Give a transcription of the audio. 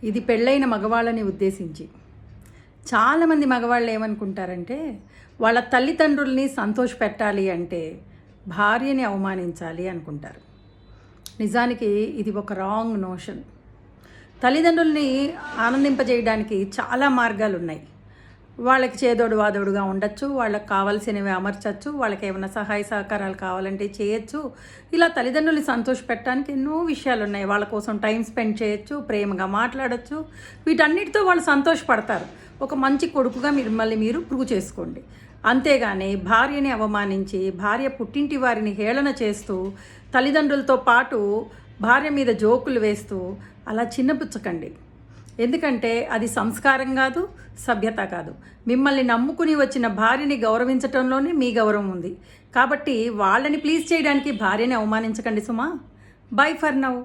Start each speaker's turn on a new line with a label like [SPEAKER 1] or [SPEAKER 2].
[SPEAKER 1] ఇది పెళ్ళైన మగవాళ్ళని ఉద్దేశించి. చాలామంది మగవాళ్ళు ఏమనుకుంటారంటే వాళ్ళ తల్లిదండ్రుల్ని సంతోషపెట్టాలి అంటే భార్యని అవమానించాలి అనుకుంటారు. నిజానికి ఇది ఒక రాంగ్ నోషన్. తల్లిదండ్రుల్ని ఆనందింపజేయడానికి చాలా మార్గాలు ఉన్నాయి. వాళ్ళకి చేదోడు వాదోడుగా ఉండొచ్చు, వాళ్ళకి కావాల్సినవి అమర్చచ్చు, వాళ్ళకి ఏమైనా సహాయ సహకారాలు కావాలంటే చేయొచ్చు. ఇలా తల్లిదండ్రుల్ని సంతోషపెట్టడానికి ఎన్నో విషయాలు ఉన్నాయి. వాళ్ళ కోసం టైం స్పెండ్ చేయొచ్చు, ప్రేమగా మాట్లాడచ్చు. వీటన్నిటితో వాళ్ళు సంతోషపడతారు. ఒక మంచి కొడుకుగా మిమ్మల్ని మీరు ప్రూవ్ చేసుకోండి. అంతేగాని భార్యని అవమానించి, భార్య పుట్టింటి వారిని హేళన చేస్తూ, తల్లిదండ్రులతో పాటు భార్య మీద జోకులు వేస్తూ అలా చిన్నపుచ్చకండి. ఎందుకంటే అది సంస్కారం కాదు, సభ్యత కాదు. మిమ్మల్ని నమ్ముకుని వచ్చిన భార్యని గౌరవించటంలోనే మీ గౌరవం ఉంది. కాబట్టి వాళ్ళని ప్లీజ్ చేయడానికి భార్యని అవమానించకండి సుమా. Bye for now.